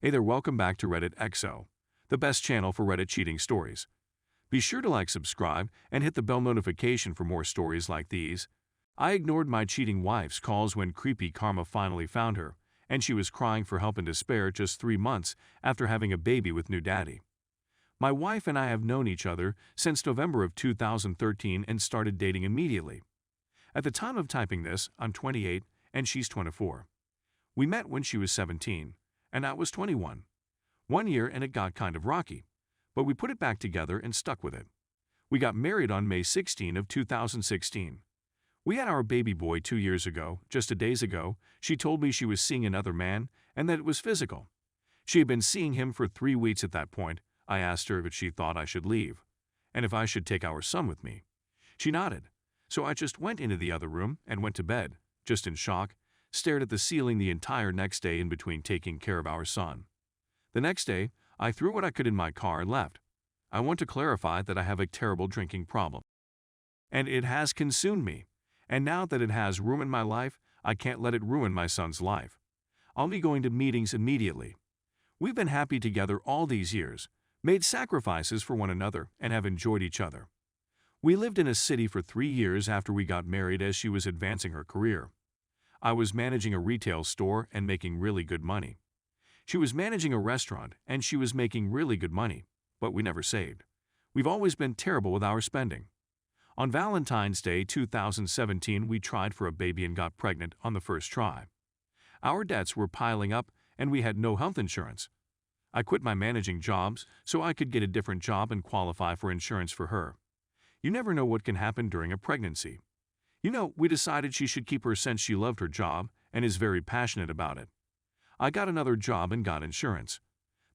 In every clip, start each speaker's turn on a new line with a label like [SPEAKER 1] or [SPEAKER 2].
[SPEAKER 1] Hey there, welcome back to Reddit XO, the best channel for Reddit cheating stories. Be sure to like, subscribe, and hit the bell notification for more stories like these. I ignored my cheating wife's calls when creepy karma finally found her, and she was crying for help in despair just 3 months after having a baby with new daddy. My wife and I have known each other since November of 2013 and started dating immediately. At the time of typing this, I'm 28 and she's 24. We met when she was 17. And I was 21. 1 year and it got kind of rocky, but we put it back together and stuck with it. We got married on May 16 of 2016. We had our baby boy 2 years ago. Just 2 days ago, she told me she was seeing another man and that it was physical. She had been seeing him for 3 weeks at that point. I asked her if she thought I should leave, and if I should take our son with me. She nodded, so I just went into the other room and went to bed, just in shock, stared at the ceiling the entire next day in between taking care of our son. The next day, I threw what I could in my car and left. I want to clarify that I have a terrible drinking problem. And it has consumed me. And now that it has ruined my life, I can't let it ruin my son's life. I'll be going to meetings immediately. We've been happy together all these years, made sacrifices for one another, and have enjoyed each other. We lived in a city for 3 years after we got married as she was advancing her career. I was managing a retail store and making really good money. She was managing a restaurant and she was making really good money, but we never saved. We've always been terrible with our spending. On Valentine's Day 2017, we tried for a baby and got pregnant on the first try. Our debts were piling up and we had no health insurance. I quit my managing jobs so I could get a different job and qualify for insurance for her. You never know what can happen during a pregnancy. We decided she should keep her since she loved her job and is very passionate about it. I got another job and got insurance.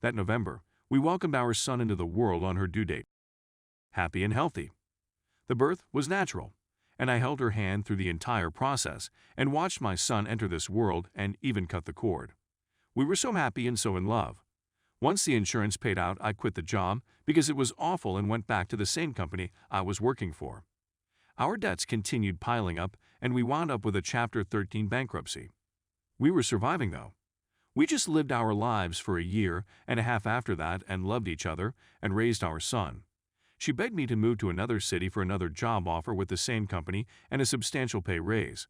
[SPEAKER 1] That November, we welcomed our son into the world on her due date. Happy and healthy. The birth was natural, and I held her hand through the entire process and watched my son enter this world and even cut the cord. We were so happy and so in love. Once the insurance paid out, I quit the job because it was awful and went back to the same company I was working for. Our debts continued piling up, and we wound up with a Chapter 13 bankruptcy. We were surviving, though. We just lived our lives for 1.5 years after that and loved each other and raised our son. She begged me to move to another city for another job offer with the same company and a substantial pay raise.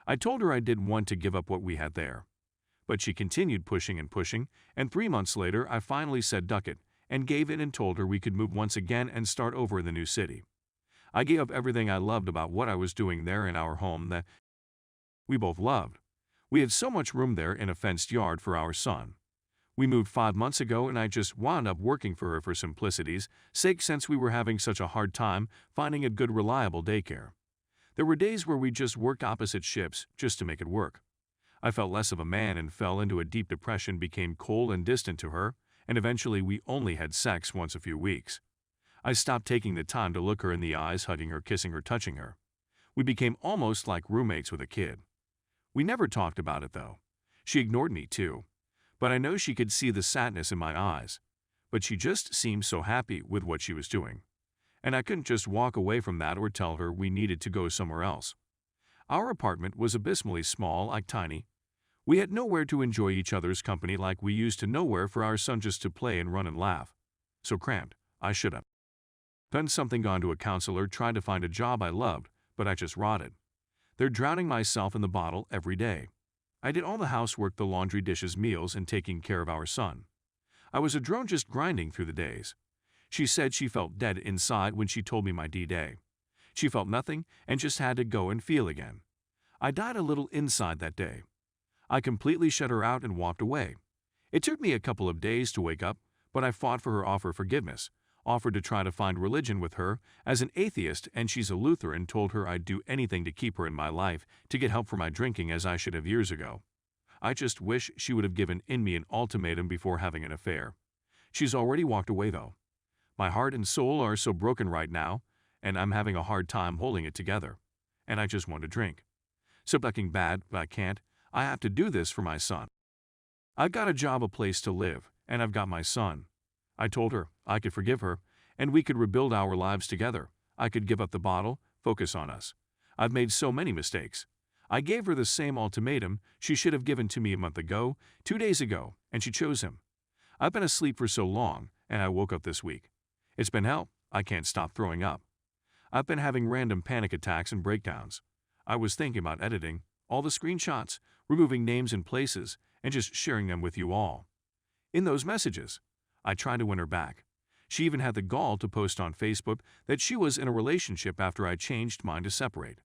[SPEAKER 1] I told her I didn't want to give up what we had there. But she continued pushing and pushing, and 3 months later I finally said duck it and gave in and told her we could move once again and start over in the new city. I gave up everything I loved about what I was doing there in our home that we both loved. We had so much room there in a fenced yard for our son. We moved 5 months ago and I just wound up working for her for simplicity's sake since we were having such a hard time finding a good reliable daycare. There were days where we just worked opposite shifts just to make it work. I felt less of a man and fell into a deep depression, became cold and distant to her, and eventually we only had sex once a few weeks. I stopped taking the time to look her in the eyes, hugging her, kissing her, touching her. We became almost like roommates with a kid. We never talked about it, though. She ignored me, too. But I know she could see the sadness in my eyes. But she just seemed so happy with what she was doing. And I couldn't just walk away from that or tell her we needed to go somewhere else. Our apartment was abysmally small, like tiny. We had nowhere to enjoy each other's company like we used to, nowhere for our son just to play and run and laugh. So cramped, I should have done something, gone to a counselor, tried to find a job I loved, but I just rotted. They're drowning myself in the bottle every day. I did all the housework, the laundry, dishes, meals, and taking care of our son. I was a drone just grinding through the days. She said she felt dead inside when she told me my D-Day. She felt nothing and just had to go and feel again. I died a little inside that day. I completely shut her out and walked away. It took me a couple of days to wake up, but I fought for her, offer forgiveness, offered to try to find religion with her as an atheist, and she's a Lutheran, told her I'd do anything to keep her in my life, to get help for my drinking as I should have years ago. I just wish she would have given me an ultimatum before having an affair. She's already walked away, though. My heart and soul are so broken right now, and I'm having a hard time holding it together. And I just want to drink. So fucking bad, but I can't. I have to do this for my son. I've got a job, a place to live, and I've got my son. I told her I could forgive her, and we could rebuild our lives together. I could give up the bottle, focus on us. I've made so many mistakes. I gave her the same ultimatum she should have given to me a month ago, 2 days ago, and she chose him. I've been asleep for so long, and I woke up this week. It's been hell. I can't stop throwing up. I've been having random panic attacks and breakdowns. I was thinking about editing all the screenshots, removing names and places, and just sharing them with you all. In those messages, I tried to win her back. She even had the gall to post on Facebook that she was in a relationship after I changed mine to separate.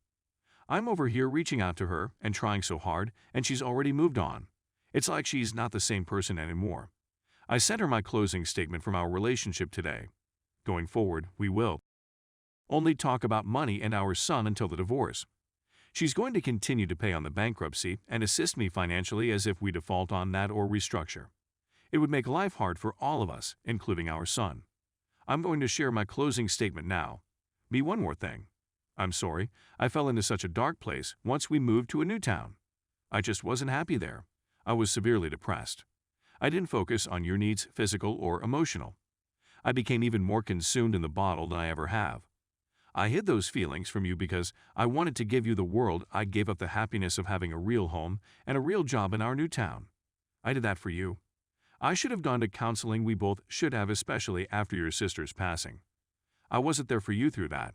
[SPEAKER 1] I'm over here reaching out to her and trying so hard, and she's already moved on. It's like she's not the same person anymore. I sent her my closing statement from our relationship today. Going forward, we will only talk about money and our son until the divorce. She's going to continue to pay on the bankruptcy and assist me financially as if we default on that or restructure. It would make life hard for all of us, including our son. I'm going to share my closing statement now. One more thing. I'm sorry, I fell into such a dark place once we moved to a new town. I just wasn't happy there. I was severely depressed. I didn't focus on your needs, physical or emotional. I became even more consumed in the bottle than I ever have. I hid those feelings from you because I wanted to give you the world. I gave up the happiness of having a real home and a real job in our new town. I did that for you. I should have gone to counseling. We both should have, especially after your sister's passing. I wasn't there for you through that.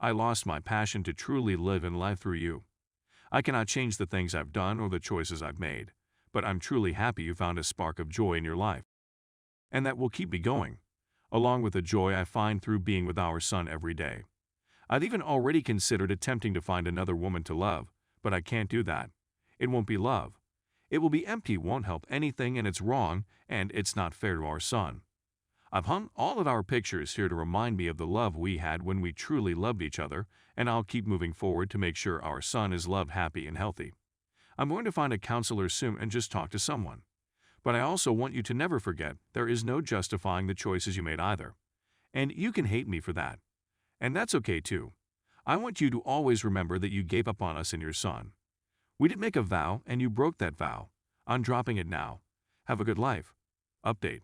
[SPEAKER 1] I lost my passion to truly live in life through you. I cannot change the things I've done or the choices I've made, but I'm truly happy you found a spark of joy in your life. And that will keep me going, along with the joy I find through being with our son every day. I've even already considered attempting to find another woman to love, but I can't do that. It won't be love. It will be empty, won't help anything, and it's wrong, and it's not fair to our son. I've hung all of our pictures here to remind me of the love we had when we truly loved each other, and I'll keep moving forward to make sure our son is loved, happy, and healthy. I'm going to find a counselor soon and just talk to someone. But I also want you to never forget there is no justifying the choices you made either. And you can hate me for that. And that's okay too. I want you to always remember that you gave up on us and your son. We did make a vow, and you broke that vow. I'm dropping it now. Have a good life. Update.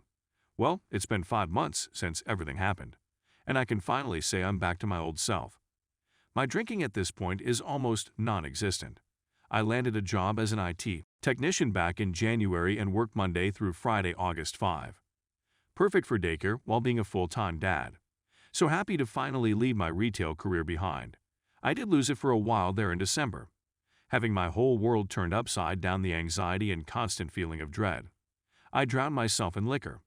[SPEAKER 1] Well, it's been 5 months since everything happened, and I can finally say I'm back to my old self. My drinking at this point is almost non-existent. I landed a job as an IT technician back in January and worked Monday through Friday, August 5. Perfect for daycare while being a full-time dad. So happy to finally leave my retail career behind. I did lose it for a while there in December. Having my whole world turned upside down, the anxiety and constant feeling of dread. I drowned myself in liquor.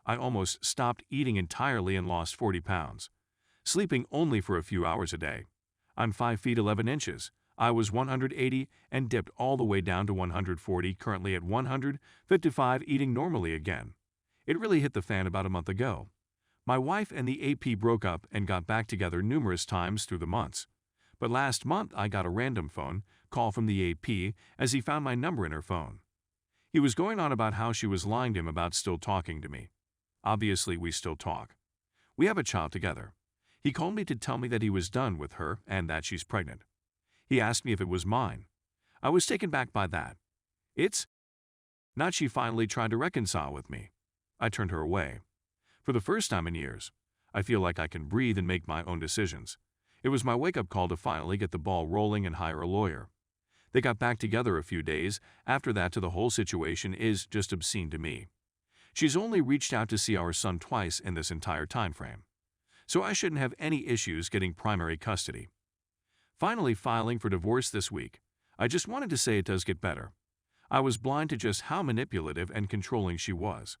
[SPEAKER 1] I almost stopped eating entirely and lost 40 pounds. Sleeping only for a few hours a day. I'm 5 feet 11 inches. I was 180 and dipped all the way down to 140, currently at 155, eating normally again. It really hit the fan about a month ago. My wife and the AP broke up and got back together numerous times through the months. But last month I got a random phone call from the AP as he found my number in her phone. He was going on about how she was lying to him about still talking to me. Obviously, we still talk. We have a child together. He called me to tell me that he was done with her and that she's pregnant. He asked me if it was mine. I was taken back by that. It's not. She finally tried to reconcile with me. I turned her away. For the first time in years, I feel like I can breathe and make my own decisions. It was my wake-up call to finally get the ball rolling and hire a lawyer. They got back together a few days after that. The whole situation is just obscene to me. She's only reached out to see our son twice in this entire time frame. So I shouldn't have any issues getting primary custody. Finally filing for divorce this week. I just wanted to say it does get better. I was blind to just how manipulative and controlling she was.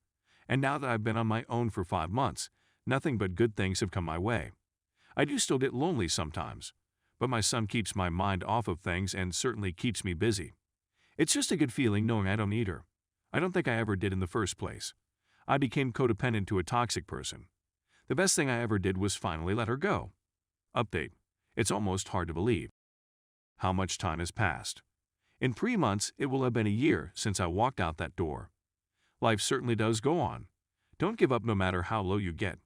[SPEAKER 1] And now that I've been on my own for 5 months, nothing but good things have come my way. I do still get lonely sometimes, but my son keeps my mind off of things and certainly keeps me busy. It's just a good feeling knowing I don't need her. I don't think I ever did in the first place. I became codependent to a toxic person. The best thing I ever did was finally let her go. Update. It's almost hard to believe how much time has passed. In 3 months, it will have been a year since I walked out that door. Life certainly does go on. Don't give up no matter how low you get.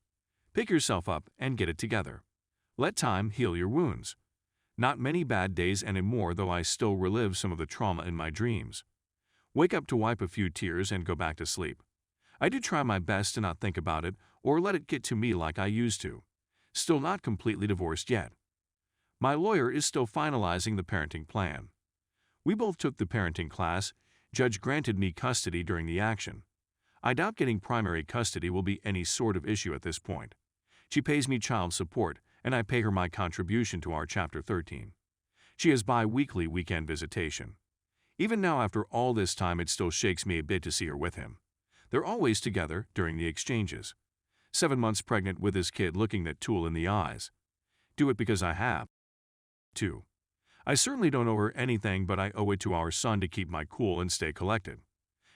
[SPEAKER 1] Pick yourself up and get it together. Let time heal your wounds. Not many bad days anymore, though I still relive some of the trauma in my dreams. Wake up to wipe a few tears and go back to sleep. I do try my best to not think about it or let it get to me like I used to. Still not completely divorced yet. My lawyer is still finalizing the parenting plan. We both took the parenting class. Judge granted me custody during the action. I doubt getting primary custody will be any sort of issue at this point. She pays me child support, and I pay her my contribution to our Chapter 13. She has bi-weekly weekend visitation. Even now, after all this time, it still shakes me a bit to see her with him. They're always together during the exchanges. 7 months pregnant with his kid, looking that tool in the eyes. Do it because I have to. I certainly don't owe her anything, but I owe it to our son to keep my cool and stay collected.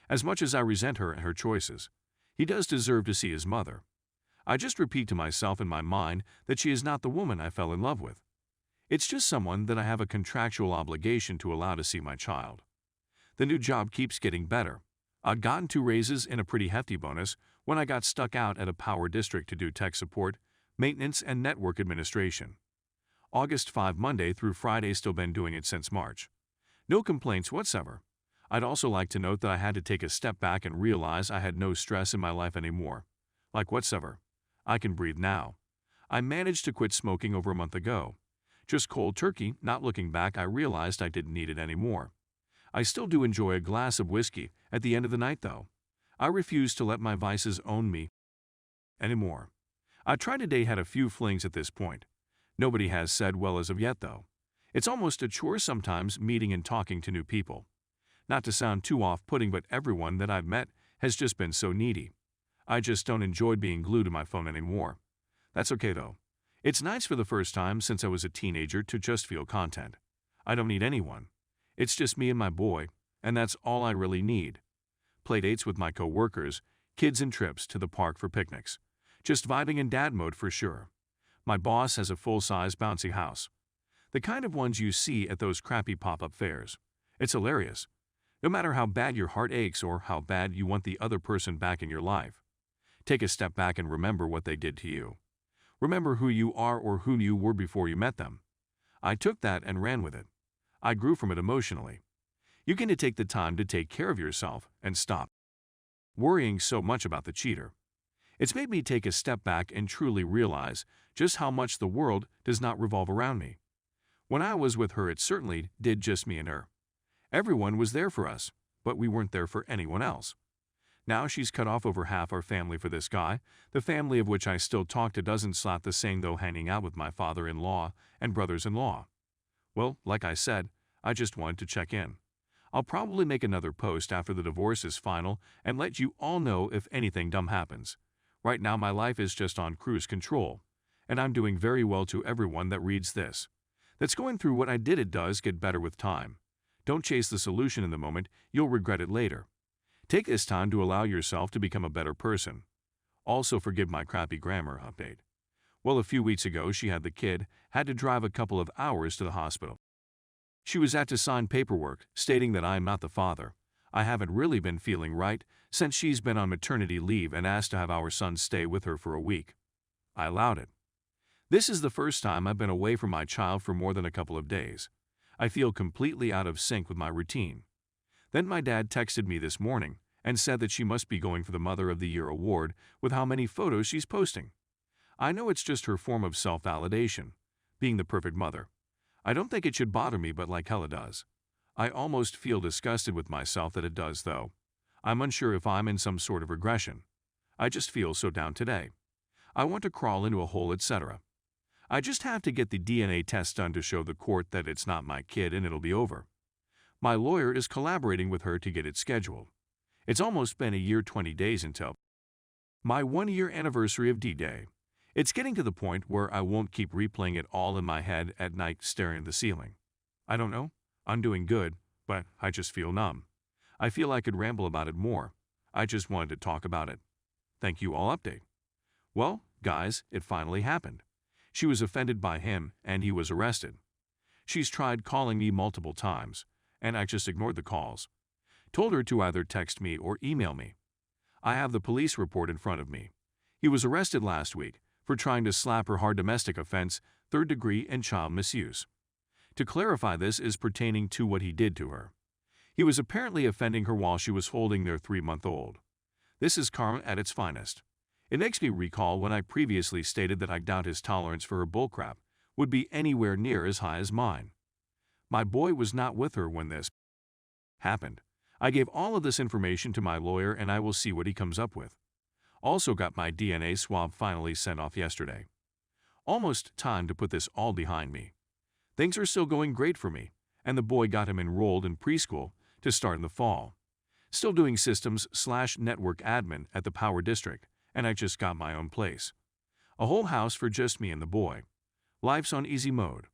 [SPEAKER 1] As much as I resent her and her choices, he does deserve to see his mother. I just repeat to myself in my mind that she is not the woman I fell in love with. It's just someone that I have a contractual obligation to allow to see my child. The new job keeps getting better. I'd gotten 2 raises and a pretty hefty bonus when I got stuck out at a power district to do tech support, maintenance, and network administration. August 5 Monday through Friday, still been doing it since March. No complaints whatsoever. I'd also like to note that I had to take a step back and realize I had no stress in my life anymore. Like whatsoever. I can breathe now. I managed to quit smoking over a month ago. Just cold turkey, not looking back, I realized I didn't need it anymore. I still do enjoy a glass of whiskey at the end of the night, though. I refuse to let my vices own me anymore. I tried to date, had a few flings at this point. Nobody has said well as of yet, though. It's almost a chore sometimes meeting and talking to new people. Not to sound too off-putting, but everyone that I've met has just been so needy. I just don't enjoy being glued to my phone anymore. That's okay, though. It's nice for the first time since I was a teenager to just feel content. I don't need anyone. It's just me and my boy, and that's all I really need. Playdates with my co-workers, kids and trips to the park for picnics. Just vibing in dad mode for sure. My boss has a full-size bouncy house. The kind of ones you see at those crappy pop-up fairs. It's hilarious. No matter how bad your heart aches or how bad you want the other person back in your life, take a step back and remember what they did to you. Remember who you are or who you were before you met them. I took that and ran with it. I grew from it emotionally. You get to take the time to take care of yourself and stop worrying so much about the cheater. It's made me take a step back and truly realize just how much the world does not revolve around me. When I was with her, it certainly did, just me and her. Everyone was there for us, but we weren't there for anyone else. Now she's cut off over half our family for this guy, the family of which I still talk to. Doesn't slap the same though, hanging out with my father-in-law and brothers-in-law. Well, like I said, I just wanted to check in. I'll probably make another post after the divorce is final and let you all know if anything dumb happens. Right now my life is just on cruise control, and I'm doing very well. To everyone that reads this, that's going through what I did, it does get better with time. Don't chase the solution in the moment, you'll regret it later. Take this time to allow yourself to become a better person. Also forgive my crappy grammar update. Well, a few weeks ago she had the kid, had to drive a couple of hours to the hospital. She was at to sign paperwork stating that I'm not the father. I haven't really been feeling right since she's been on maternity leave and asked to have our son stay with her for a week. I allowed it. This is the first time I've been away from my child for more than a couple of days. I feel completely out of sync with my routine. Then my dad texted me this morning and said that she must be going for the Mother of the Year award with how many photos she's posting. I know it's just her form of self-validation, being the perfect mother. I don't think it should bother me, but like hell it does. I almost feel disgusted with myself that it does, though. I'm unsure if I'm in some sort of regression. I just feel so down today. I want to crawl into a hole, etc. I just have to get the DNA test done to show the court that it's not my kid and it'll be over. My lawyer is collaborating with her to get it scheduled. It's almost been a year, 20 days until my 1-year anniversary of D-Day. It's getting to the point where I won't keep replaying it all in my head at night, staring at the ceiling. I don't know. I'm doing good, but I just feel numb. I feel I could ramble about it more. I just wanted to talk about it. Thank you all. Update. Well, guys, it finally happened. She was offended by him and he was arrested. She's tried calling me multiple times, and I just ignored the calls. Told her to either text me or email me. I have the police report in front of me. He was arrested last week for trying to slap her hard, domestic offense, 3rd degree, and child misuse. To clarify, this is pertaining to what he did to her. He was apparently offending her while she was holding their 3-month-old. This is karma at its finest. It makes me recall when I previously stated that I doubt his tolerance for her bullcrap would be anywhere near as high as mine. My boy was not with her when this happened. I gave all of this information to my lawyer and I will see what he comes up with. Also got my DNA swab finally sent off yesterday. Almost time to put this all behind me. Things are still going great for me, and the boy got him enrolled in preschool to start in the fall. Still doing systems/network admin at the power district, and I just got my own place. A whole house for just me and the boy. Life's on easy mode.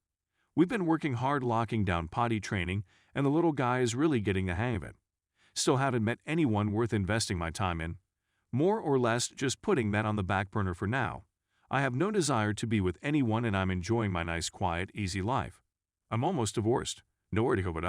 [SPEAKER 1] We've been working hard locking down potty training, and the little guy is really getting the hang of it. Still haven't met anyone worth investing my time in. More or less just putting that on the back burner for now. I have no desire to be with anyone and I'm enjoying my nice, quiet, easy life. I'm almost divorced. Nowhere to cover it up.